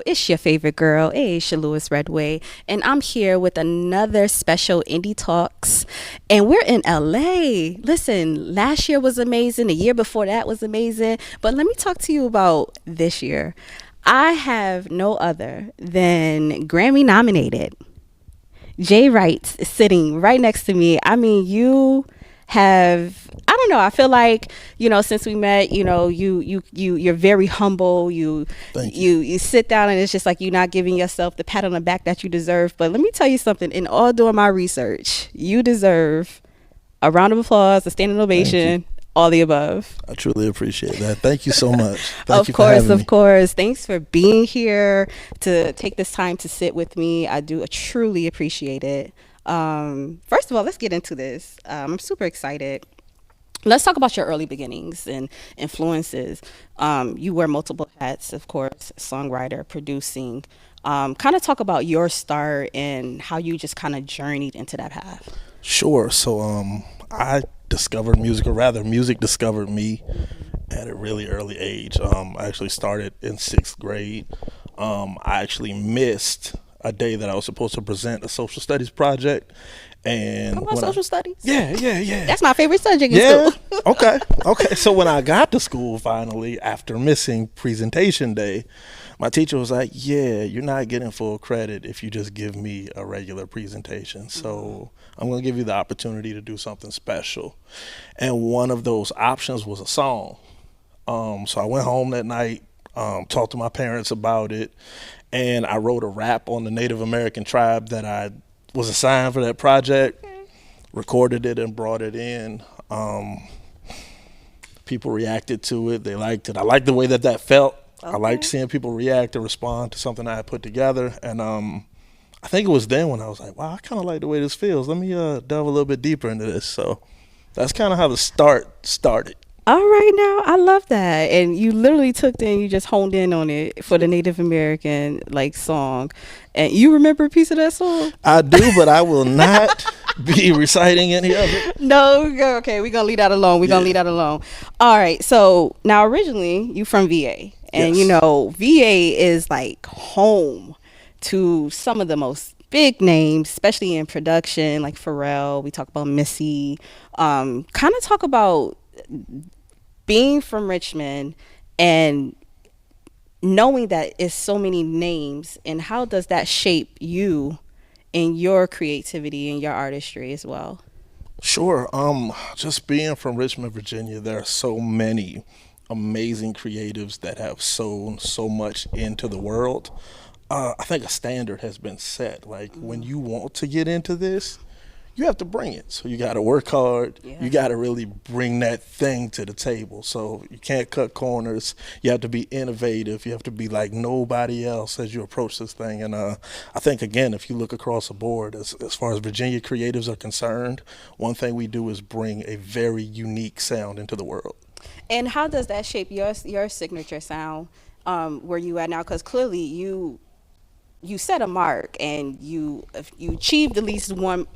It's your favorite girl, Aasha Lewis-Redway, and I'm here with another special Indie Talks, and we're in LA. Listen, last year was amazing. The year before that was amazing, but let me talk to you about this year. I have no other than Grammy-nominated Jae Writez is sitting right next to me. I mean, you have, I don't know, I feel like, since we met, you're very humble. You sit down and it's just like you're not giving yourself the pat on the back that you deserve. But let me tell you something, in all doing my research, you deserve a round of applause, a standing ovation, all the above. I truly appreciate that. Thank you so much. Of course. Thanks for being here to take this time to sit with me. I do truly appreciate it. First of all, let's get into this. I'm super excited. Let's talk about your early beginnings and influences. You wear multiple hats, of course, songwriter, producing. Kind of talk about your start and how you just kind of journeyed into that path. Sure. So I discovered music, or rather music discovered me at a really early age. I actually started in 6th grade. I actually missed a day that I was supposed to present a social studies project. And Come on, social studies? Yeah. That's my favorite subject in school. Okay. So when I got to school finally, after missing presentation day, my teacher was like, yeah, you're not getting full credit if you just give me a regular presentation. So I'm going to give you the opportunity to do something special. And one of those options was a song. So I went home that night, talked to my parents about it, and I wrote a rap on the Native American tribe that I was assigned for that project, recorded it and brought it in. People reacted to it. They liked it. I liked the way that felt. Okay. I liked seeing people react and respond to something I had put together. And I think it was then when I was like, wow, I kind of like the way this feels. Let me delve a little bit deeper into this. So that's kind of how the start started. All right, now I love that. And you literally took it and you just honed in on it for the Native American song. And you remember a piece of that song? I do, but I will not be reciting any of it. No, okay, we're gonna leave that alone. Gonna leave that alone. All right, so now originally you from VA. And yes. VA is like home to some of the most big names, especially in production, like Pharrell. We talk about Missy. Kind of talk about being from Richmond and knowing that it's so many names, and how does that shape you in your creativity and your artistry as well? Sure. Just being from Richmond, Virginia, there are so many amazing creatives that have sown so much into the world. I think a standard has been set. Like, when you want to get into this, you have to bring it. So you got to work hard. Yeah. You got to really bring that thing to the table. So you can't cut corners. You have to be innovative. You have to be like nobody else as you approach this thing. And I think, again, if you look across the board, as far as Virginia creatives are concerned, one thing we do is bring a very unique sound into the world. And how does that shape your signature sound where you at now? Because clearly you set a mark, and you achieved at least one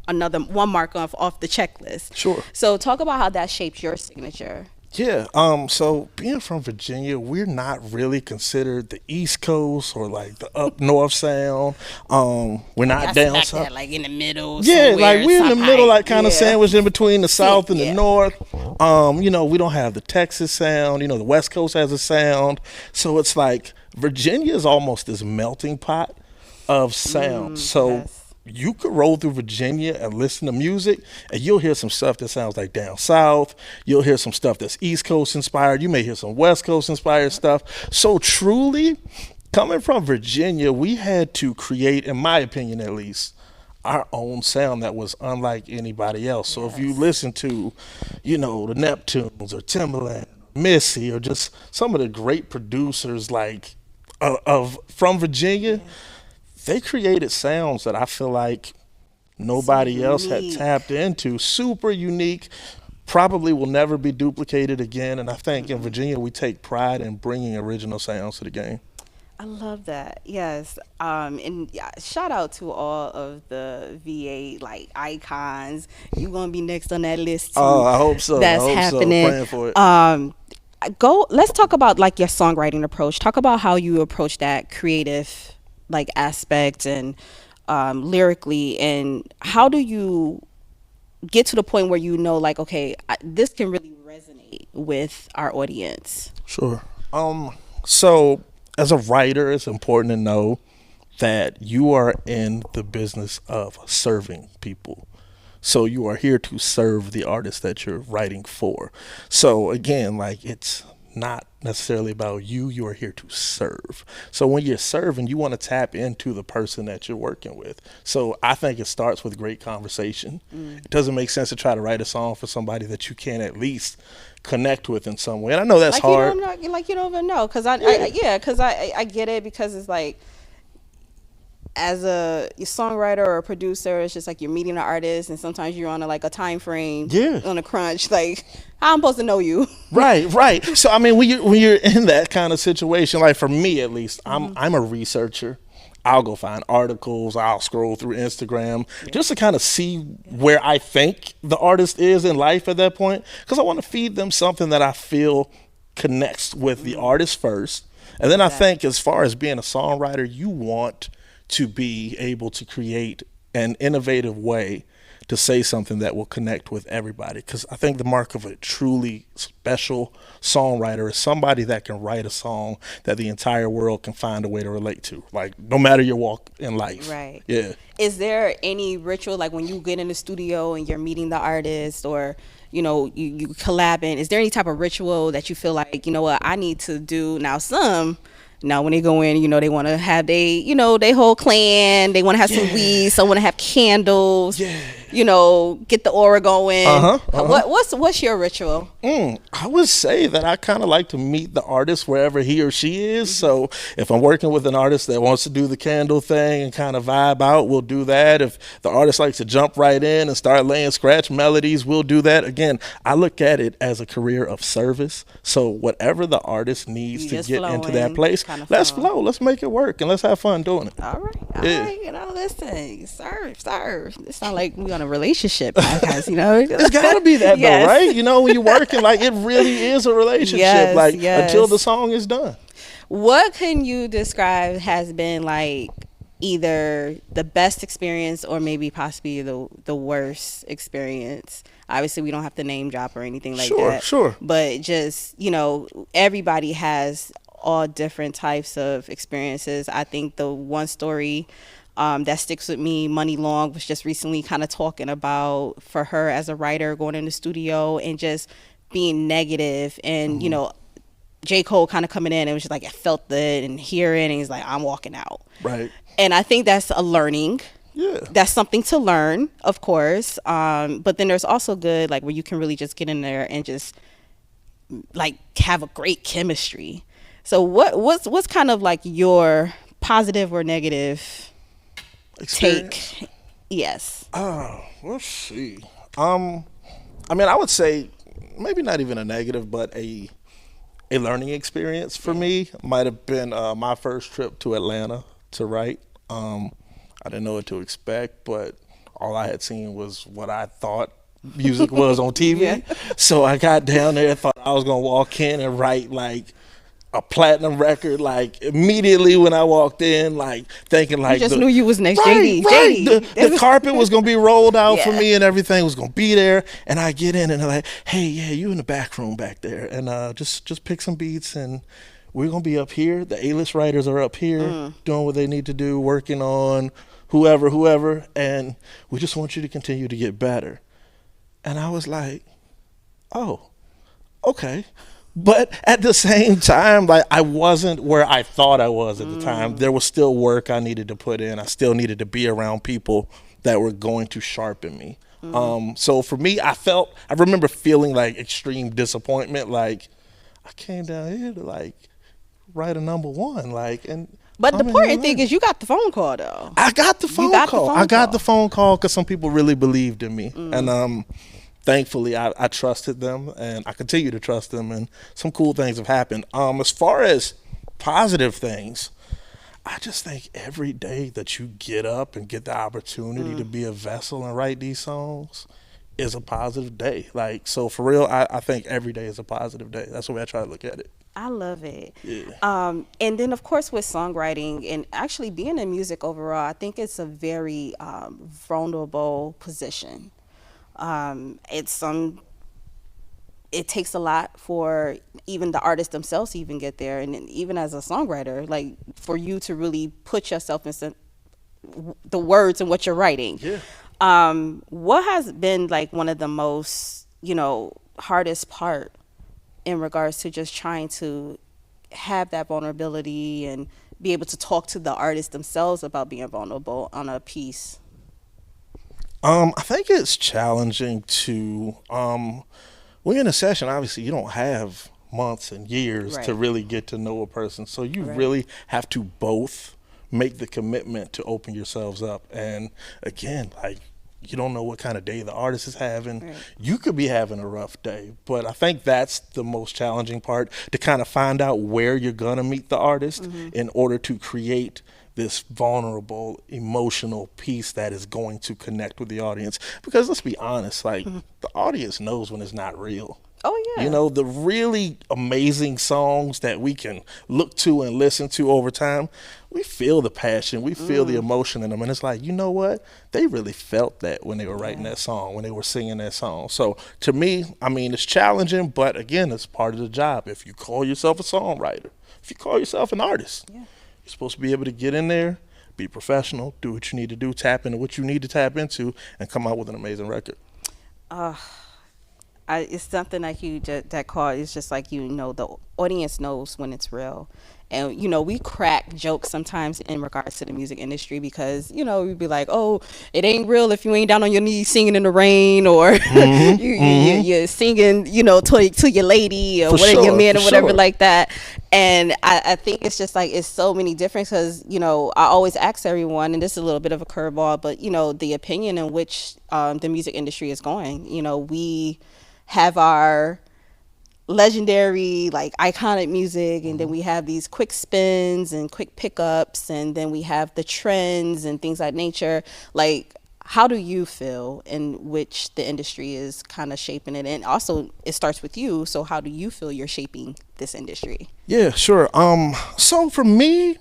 mark off the checklist. Sure. So talk about how that shapes your signature. Yeah. So being from Virginia, we're not really considered the East Coast or like the up north sound. We're not down south. Like in the middle. Yeah, like we're in the middle, like kind of sandwiched in between the South and the North. We don't have the Texas sound. The West Coast has a sound. So it's like Virginia is almost this melting pot of sound. Yes. You could roll through Virginia and listen to music, and you'll hear some stuff that sounds like down south. You'll hear some stuff that's East Coast inspired. You may hear some West Coast inspired stuff. So truly, coming from Virginia, we had to create, in my opinion at least, our own sound that was unlike anybody else. So if you listen to, the Neptunes or Timbaland, Missy, or just some of the great producers from Virginia, they created sounds that I feel like nobody else had tapped into. Super unique, probably will never be duplicated again. And I think in Virginia, we take pride in bringing original sounds to the game. I love that. Yes. And shout out to all of the VA icons. You're going to be next on that list too. Oh, I hope so. That's happening. So. Praying for it. let's talk about like your songwriting approach. Talk about how you approach that creative like aspect and lyrically, and how do you get to the point where you know like, okay, this can really resonate with our audience? Sure. So as a writer, it's important to know that you are in the business of serving people. So you are here to serve the artist that you're writing for. So again, like, it's not necessarily about you. You are here to serve. So when you're serving, you want to tap into the person that you're working with. So I think it starts with great conversation. It doesn't make sense to try to write a song for somebody that you can't at least connect with in some way. And I know that's like hard. You don't even know, because I get it, because it's like, as a songwriter or a producer, it's just like you're meeting an artist, and sometimes you're on a time frame, on a crunch. Like, how I'm supposed to know you? Right. So I mean, when you're in that kind of situation, like for me at least, I'm a researcher. I'll go find articles. I'll scroll through Instagram just to kind of see where I think the artist is in life at that point, because I want to feed them something that I feel connects with the artist first, and then I think as far as being a songwriter, you want to be able to create an innovative way to say something that will connect with everybody. Because I think the mark of a truly special songwriter is somebody that can write a song that the entire world can find a way to relate to, like, no matter your walk in life. Right. Yeah. Is there any ritual, like when you get in the studio and you're meeting the artist, or you collabing, is there any type of ritual that you feel like, you know what, I need to do now? Now, when they go in, they want to have they whole clan. They want to have some weed. Some want to have candles. Get the aura going. What's your ritual? I would say that I kind of like to meet the artist wherever he or she is. So if I'm working with an artist that wants to do the candle thing and kind of vibe out, we'll do that. If the artist likes to jump right in and start laying scratch melodies, we'll do that. Again, I look at it as a career of service. So whatever the artist needs to get into that place, let's flow. Let's make it work, and let's have fun doing it. All right. Listen, serve. It sounds like we on a relationship podcast, It's got to be that though, right? When you're working, like, it really is a relationship, until the song is done. What can you describe has been like either the best experience or maybe possibly the worst experience? Obviously, we don't have to name drop or anything like that. Sure. But just, everybody has all different types of experiences. I think the one story that sticks with me, Money Long, was just recently kind of talking about, for her as a writer, going in the studio and just being negative, and J. Cole kind of coming in and was just like, I felt it and hearing, and he's like, I'm walking out. Right. And I think that's a learning. Yeah. That's something to learn, of course. But then there's also good, like, where you can really just get in there and just like have a great chemistry. So what's kind of like your positive or negative experience? Take? Yes. Let's see. I would say maybe not even a negative, but a learning experience for me might have been my first trip to Atlanta to write. I didn't know what to expect, but all I had seen was what I thought music was on TV. So I got down there, thought I was gonna walk in and write like a platinum record, like immediately when I walked in, like thinking like, you just knew you was next. JD. The carpet was gonna be rolled out for me and everything was gonna be there. And I get in and they're like, hey, you in the back room back there, and just pick some beats, and we're gonna be up here. The A-list writers are up here doing what they need to do, working on whoever, and we just want you to continue to get better. And I was like, oh, okay. But at the same time, like, I wasn't where I thought I was at the time. There was still work I needed to put in. I still needed to be around people that were going to sharpen me. So for me, I remember feeling like extreme disappointment. Like, I came down here to like write a number one, like, and. But the important thing is you got the phone call though. I got the phone call. I got the phone call because some people really believed in me, and thankfully, I trusted them, and I continue to trust them, and some cool things have happened. As far as positive things, I just think every day that you get up and get the opportunity to be a vessel and write these songs, is a positive day. Like, so for real, I think every day is a positive day. That's the way I try to look at it. I love it. Yeah. And then, of course, with songwriting and actually being in music overall, I think it's a very vulnerable position. It takes a lot for even the artists themselves to even get there, and even as a songwriter, like for you to really put yourself in the words and what you're writing. Yeah. What has been like one of the most, hardest part in regards to just trying to have that vulnerability and be able to talk to the artists themselves about being vulnerable on a piece? I think it's challenging to, when you're in a session, obviously you don't have months and years to really get to know a person. So you really have to both make the commitment to open yourselves up. And again, like, you don't know what kind of day the artist is having. You could be having a rough day, but I think that's the most challenging part, to kind of find out where you're gonna meet the artist in order to create this vulnerable, emotional piece that is going to connect with the audience. Because let's be honest, like, the audience knows when it's not real. Oh, yeah. The really amazing songs that we can look to and listen to over time, we feel the passion, we feel the emotion in them. And it's like, you know what? They really felt that when they were writing that song, when they were singing that song. So to me, I mean, it's challenging, but again, it's part of the job. If you call yourself a songwriter, if you call yourself an artist, you're supposed to be able to get in there, be professional, do what you need to do, tap into what you need to tap into, and come out with an amazing record. It's something like that call. It's just like, the audience knows when it's real. And, we crack jokes sometimes in regards to the music industry because, we'd be like, oh, it ain't real if you ain't down on your knees singing in the rain, or you're singing, to your lady or your man or whatever like that. And I think it's just like, it's so many different because, I always ask everyone, and this is a little bit of a curveball, but, the opinion in which the music industry is going. We have our legendary, like, iconic music, and then we have these quick spins and quick pickups, and then we have the trends and things like nature. Like, how do you feel in which the industry is kind of shaping it? And also, it starts with you, so how do you feel you're shaping this industry? Yeah, sure. So for me,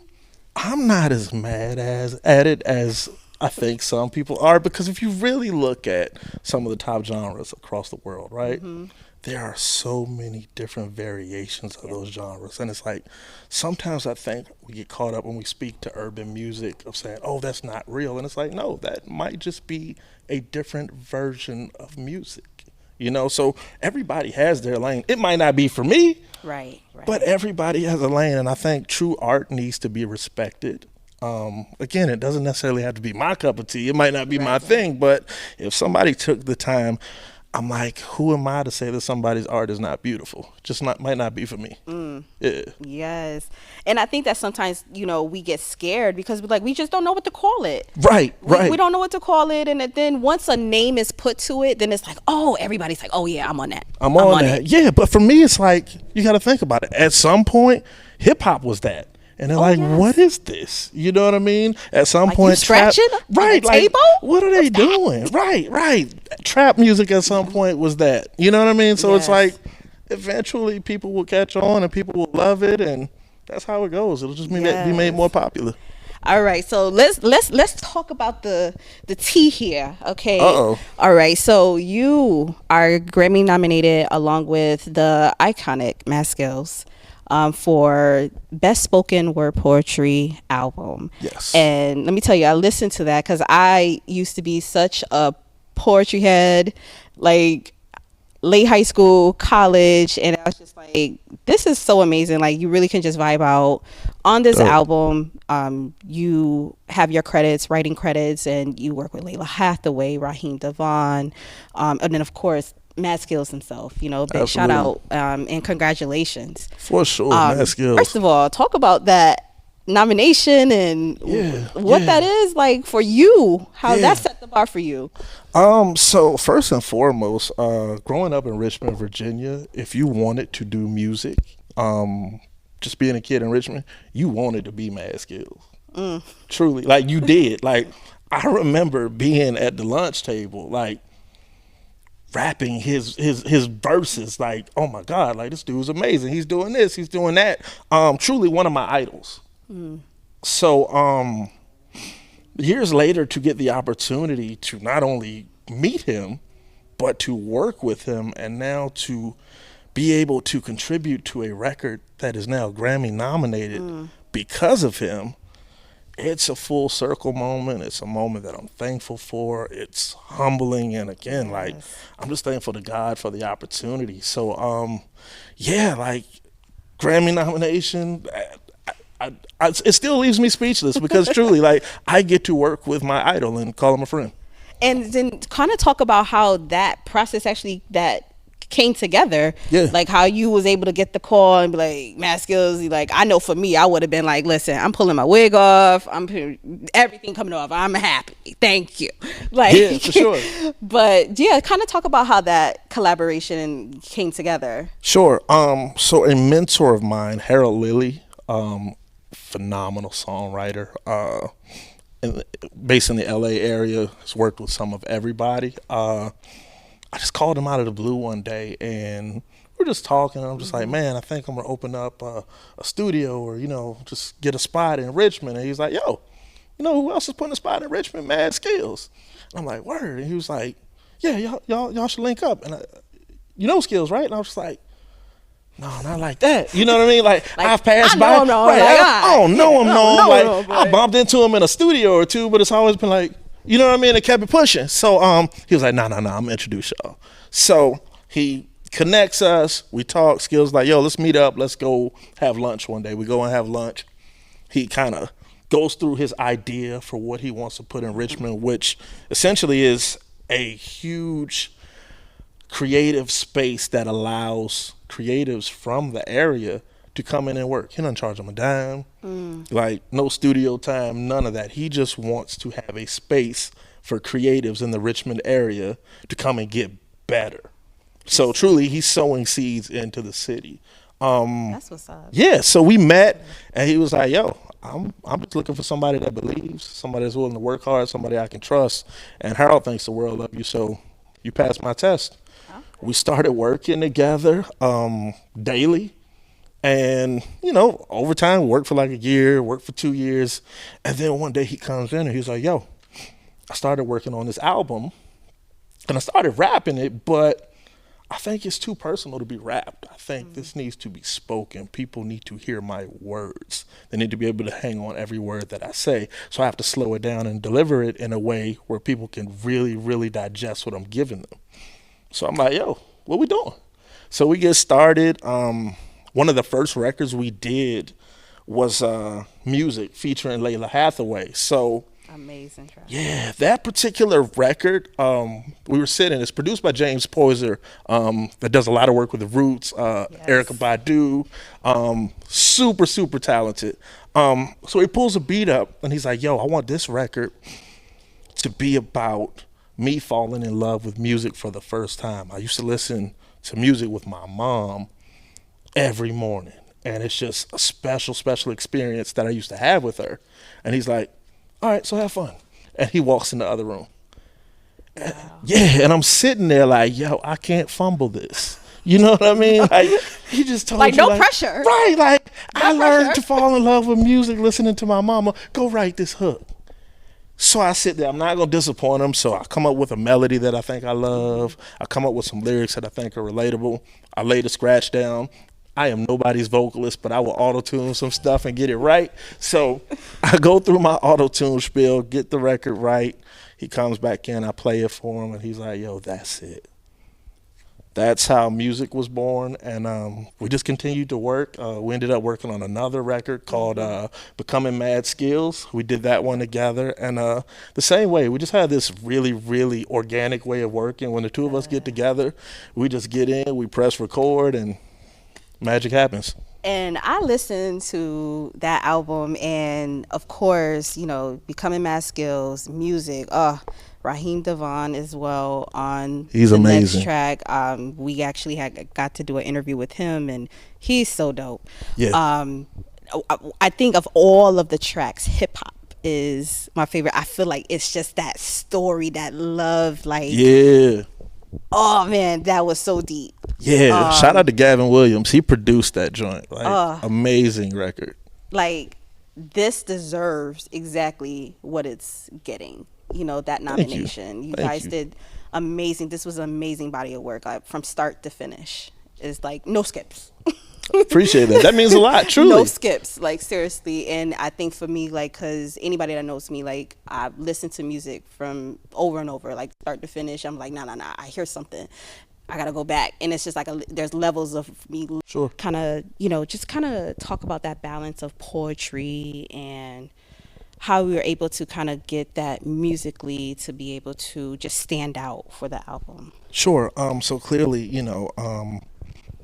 I'm not as mad at it as I think some people are, because if you really look at some of the top genres across the world, right, there are so many different variations of those genres. And it's like, sometimes I think we get caught up when we speak to urban music of saying, oh, that's not real. And it's like, no, that might just be a different version of music. So everybody has their lane. It might not be for me, right. But everybody has a lane. And I think true art needs to be respected. Again, it doesn't necessarily have to be my cup of tea. It might not be my thing, but if somebody took the time, I'm like, who am I to say that somebody's art is not beautiful? Might not be for me. Yeah. Yes. And I think that sometimes, we get scared because we just don't know what to call it. Right. We don't know what to call it. And then once a name is put to it, then it's like, oh, everybody's like, oh yeah, I'm on that. I'm on that. Yeah. But for me, it's like, you got to think about it. At some point, hip hop was that. And they're what is this? You know what I mean? At some point, scratching right? Like, table? What are they doing? Right. Trap music at some point was that. You know what I mean? So it's like, eventually people will catch on and people will love it, and that's how it goes. It'll just be made more popular. All right, so let's talk about the tea here, okay? Uh-oh. All right, so you are Grammy nominated along with the iconic Mad Skillz for Best Spoken Word Poetry Album. Yes. And let me tell you, I listened to that because I used to be such a poetry head, like late high school, college, and I was just like, this is so amazing. Like, you really can just vibe out on this album. You have your credits, writing credits, and you work with Layla Hathaway, Raheem Devon, and then of course Mad Skillz himself. Big shout out and congratulations. For sure, Mad Skillz. First of all, talk about that nomination and what that is like for you, how that set the bar for you. So first and foremost, growing up in Richmond, Virginia, if you wanted to do music, just being a kid in Richmond, you wanted to be Mad Skillz. Truly, like, you did. Like, I remember being at the lunch table, like, rapping his verses. Like, oh my God, like this dude's amazing. He's doing this, he's doing that. Truly one of my idols. So years later, to get the opportunity to not only meet him, but to work with him, and now to be able to contribute to a record that is now Grammy nominated because of him, it's a full circle moment. It's a moment that I'm thankful for. It's humbling, and again, like, I'm just thankful to God for the opportunity. So yeah, like, Grammy nomination, it still leaves me speechless, because truly, like, I get to work with my idol and call him a friend. And then kind of talk about how that process actually that came together. Like how you was able to get the call and be like, Mad Skillz, like, I know for me, I would have been like, listen, I'm pulling my wig off, everything coming off, I'm happy, thank you. Like, yeah, for sure. But yeah, kind of talk about how that collaboration came together. Sure. So a mentor of mine, Harold Lilly, phenomenal songwriter, based in the LA area, has worked with some of everybody. I just called him out of the blue one day, and we're just talking. I'm just like, man, I think I'm gonna open up a studio, or, you know, just get a spot in Richmond. And he's like, yo, you know who else is putting a spot in Richmond? Mad Skillz. And I'm like, word. And he was like, yeah, y'all should link up. And you know Skillz, right? And I was just like, no, not like that. You know what I mean? Like I've passed by. I don't know him. I bumped into him in a studio or two, but it's always been like, you know what I mean? It kept it pushing. So he was like, no, I'm gonna introduce y'all. So he connects us. We talk. Skillz like, yo, let's meet up. Let's go have lunch one day. We go and have lunch. He kind of goes through his idea for what he wants to put in Richmond, which essentially is a huge creative space that allows creatives from the area to come in and work. He doesn't charge them a dime, like no studio time, none of that. He just wants to have a space for creatives in the Richmond area to come and get better. So truly, he's sowing seeds into the city. That's what's up. Yeah, so we met, and he was like, yo, I'm just looking for somebody that believes, somebody that's willing to work hard, somebody I can trust. And Harold thinks the world of you, so you passed my test. Okay. We started working together daily. And, you know, over time, worked for like a year, worked for 2 years. And then one day he comes in and he's like, yo, I started working on this album and I started rapping it, but I think it's too personal to be rapped. I think this needs to be spoken. People need to hear my words. They need to be able to hang on every word that I say. So I have to slow it down and deliver it in a way where people can really, really digest what I'm giving them. So I'm like, yo, what we doing? So we get started. One of the first records we did was Music featuring Layla Hathaway. So amazing track. Yeah, that particular record, we were sitting, it's produced by James Poyser, that does a lot of work with the Roots, Erykah Badu, super, super talented. So he pulls a beat up and he's like, yo, I want this record to be about me falling in love with music for the first time. I used to listen to music with my mom every morning, and it's just a special, special experience that I used to have with her. And he's like, all right, so have fun. And he walks in the other room. Wow. And I'm sitting there like, yo, I can't fumble this. You know what I mean? Like, he just told like, you, no pressure. Right, like, no I learned pressure. to fall in love with music listening to my mama. Go write this hook. So I sit there, I'm not gonna disappoint him, so I come up with a melody that I think I love. I come up with some lyrics that I think are relatable. I lay the scratch down. I am nobody's vocalist, but I will auto-tune some stuff and get it right. So I go through my auto-tune spiel, get the record right. He comes back in, I play it for him, and he's like, yo, that's it. That's how Music was born, and we just continued to work. We ended up working on another record called Becoming Mad Skillz. We did that one together, and the same way, we just had this really, really organic way of working. When the two of us get together, we just get in, we press record, and magic happens. And I listened to that album, and of course, you know, Becoming Mad Skillz, Music, Raheem Devon as well on the next track. We actually got to do an interview with him, and he's so dope. Yeah. I think of all of the tracks, hip hop is my favorite. I feel like it's just that story, that love, like Oh man, that was so deep. Yeah, shout out to Gavin Williams. He produced that joint. Like, amazing record. Like, this deserves exactly what it's getting. You know, that nomination. You guys did amazing. This was an amazing body of work, like, from start to finish. It's like no skips. Appreciate that. That means a lot, truly. No skips, like, seriously. And I think for me, like, because anybody that knows me, like, I've listened to music from over and over, like, start to finish. I'm like, nah, I hear something, I gotta go back. And it's just like there's levels of me. Sure. Kind of, you know, just kind of talk about that balance of poetry and how we were able to kind of get that musically to be able to just stand out for the album. Sure. So clearly, you know,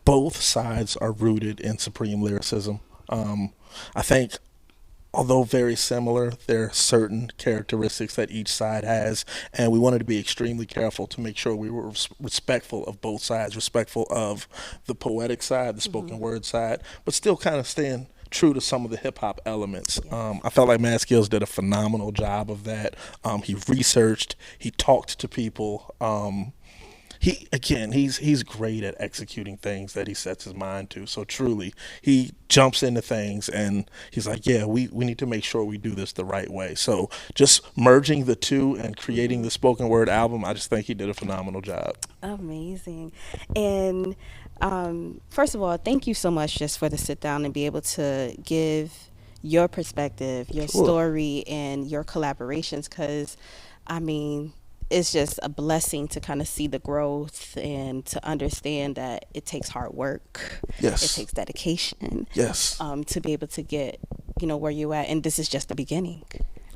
both sides are rooted in supreme lyricism. I think, although very similar, there are certain characteristics that each side has, and we wanted to be extremely careful to make sure we were respectful of both sides, respectful of the poetic side, the spoken word side, but still kind of staying true to some of the hip-hop elements. I felt like Mad Skillz did a phenomenal job of that. He researched, he talked to people. He's great at executing things that he sets his mind to. So truly, he jumps into things and he's like, yeah, we need to make sure we do this the right way. So just merging the two and creating the spoken word album, I just think he did a phenomenal job. Amazing. And first of all, thank you so much just for the sit down and be able to give your perspective, your story, and your collaborations, because I mean, it's just a blessing to kind of see the growth and to understand that it takes hard work. Yes. It takes dedication. Yes. To be able to get, you know, where you're at. And this is just the beginning.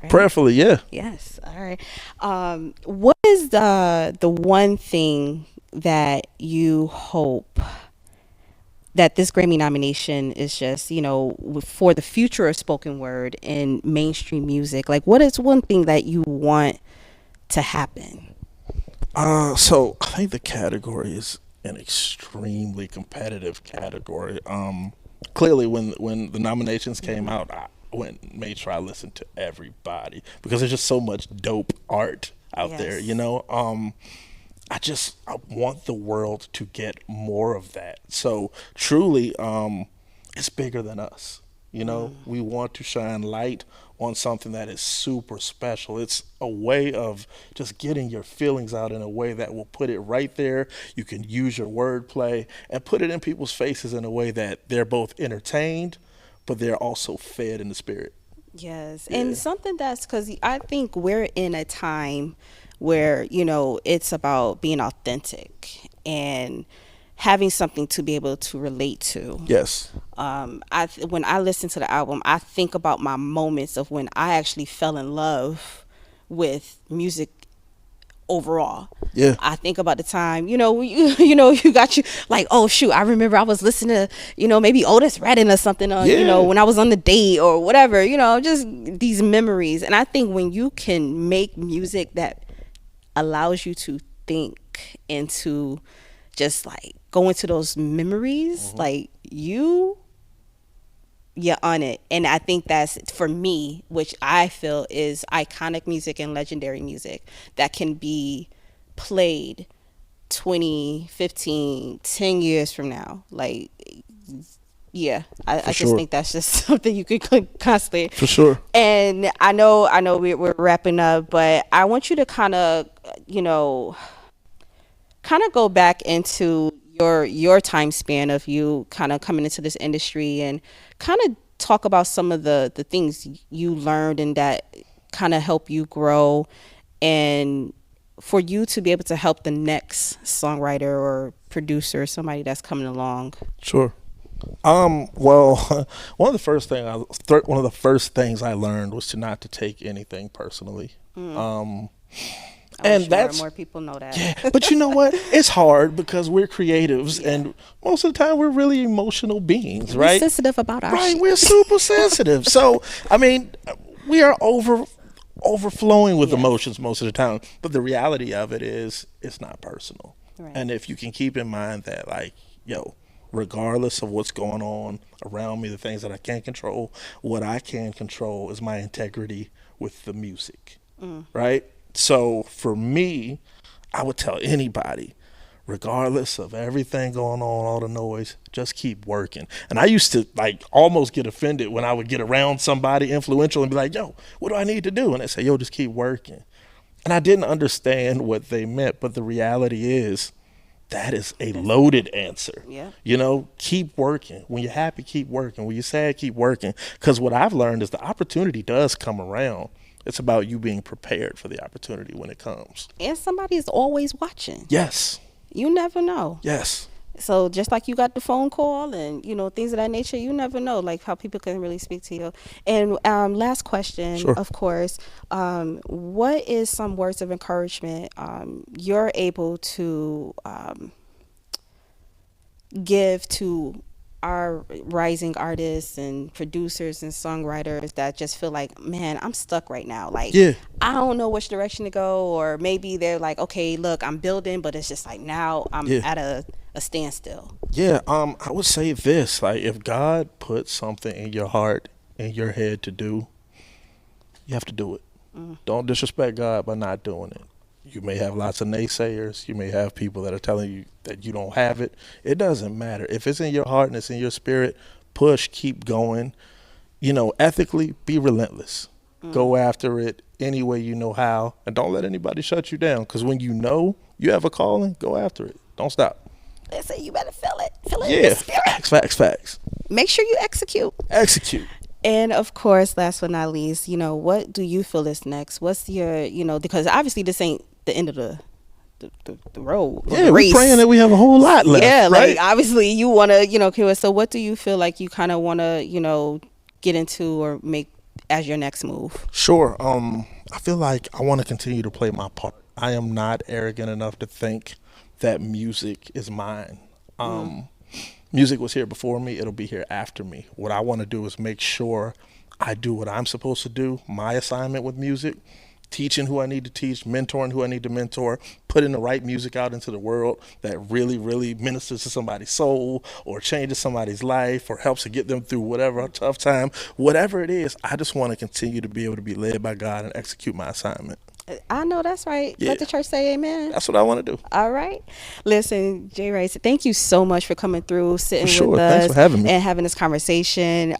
Right? Prayerfully, yeah. Yes. All right. What is the one thing that you hope that this Grammy nomination is just, you know, for the future of spoken word and mainstream music? Like, what is one thing that you want to happen? So I think the category is an extremely competitive category. Clearly, when the nominations came out, I made sure I listened to everybody because there's just so much dope art out there. You know, I want the world to get more of that. So truly, it's bigger than us. You know, we want to shine light on something that is super special. It's a way of just getting your feelings out in a way that will put it right there. You can use your wordplay and put it in people's faces in a way that they're both entertained, but they're also fed in the spirit. Yes. Yeah. And something that's, because I think we're in a time where, you know, it's about being authentic and having something to be able to relate to. Yes. When I listen to the album, I think about my moments of when I actually fell in love with music overall. Yeah. I think about the time, you got you like, oh shoot, I remember I was listening to, you know, maybe Otis Redding or something, you know, when I was on the date or whatever, you know, just these memories. And I think when you can make music that allows you to think and to just like go into those memories, like you're on it. And I think that's, for me, which I feel is iconic music and legendary music that can be played 20, 15, 10 years from now. Like, yeah, I just think that's just something you could constantly. For sure. And I know we're wrapping up, but I want you to kind of, go back into your time span of you kind of coming into this industry and kind of talk about some of the things you learned and that kind of help you grow, and for you to be able to help the next songwriter or producer, somebody that's coming along. Sure. Well, one of the first things I learned was to not to take anything personally. And that's more people know that. Yeah, but you know what? It's hard because we're creatives, and most of the time we're really emotional beings, right? We're sensitive about our right. shit. We're super sensitive. So I mean, we are overflowing with emotions most of the time. But the reality of it is, it's not personal. Right. And if you can keep in mind that, like, regardless of what's going on around me, the things that I can't control, what I can control is my integrity with the music, right? So for me, I would tell anybody, regardless of everything going on, all the noise, just keep working. And I used to like almost get offended when I would get around somebody influential and be like, yo, what do I need to do? And they say, yo, just keep working. And I didn't understand what they meant, but the reality is that is a loaded answer. Yeah. You know, keep working. When you're happy, keep working. When you're sad, keep working. Because what I've learned is the opportunity does come around. It's about you being prepared for the opportunity when it comes. And somebody is always watching. Yes. You never know. Yes. So just like you got the phone call and, you know, things of that nature, you never know, like, how people can really speak to you. And last question, Sure. of course, what is some words of encouragement you're able to give to our rising artists and producers and songwriters that just feel like, man, I'm stuck right now. Like, Yeah. I don't know which direction to go. Or maybe they're like, okay, look, I'm building, but it's just like now I'm at a standstill. Yeah, I would say this, like if God put something in your heart, in your head to do, you have to do it. Don't disrespect God by not doing it. You may have lots of naysayers. You may have people that are telling you that you don't have it. It doesn't matter. If it's in your heart and it's in your spirit, push, keep going. You know, ethically, be relentless. Go after it any way you know how, and don't let anybody shut you down. Because when you know you have a calling, go after it. Don't stop. They say you better feel it. Feel it in the spirit. Facts. Make sure you execute. And of course, last but not least, you know, what do you feel is next? What's your, you know, because obviously this ain't the end of the road. Yeah, we're praying that we have a whole lot left. Yeah, right? like obviously you want to, you know, so what do you feel like you kind of want to, you know, get into or make as your next move? Sure. I feel like I want to continue to play my part. I am not arrogant enough to think that music is mine. Music was here before me. It'll be here after me. What I want to do is make sure I do what I'm supposed to do, my assignment with music, teaching who I need to teach, mentoring who I need to mentor, putting the right music out into the world that really, really ministers to somebody's soul or changes somebody's life or helps to get them through whatever tough time. Whatever it is, I just want to continue to be able to be led by God and execute my assignment. I know that's right. Yeah. Let the church say amen. That's what I want to do. All right. Listen, Jae Writez, thank you so much for coming through, sitting with us, Thanks for having me. and having this conversation.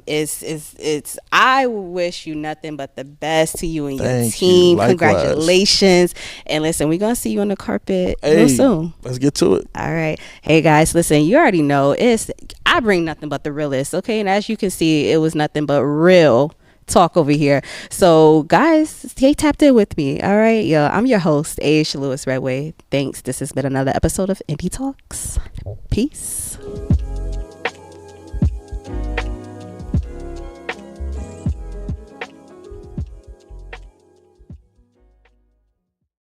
It's I wish you nothing but the best to you and your team. Congratulations. And listen, we're gonna see you on the carpet real soon. Let's get to it. All right. Hey guys, listen, you already know I bring nothing but the realest, okay? And as you can see, it was nothing but real talk over here. So guys, stay tapped in with me. All right. Yo, I'm your host, Aasha Lewis-Redway. Thanks. This has been another episode of Indie Talks. Peace.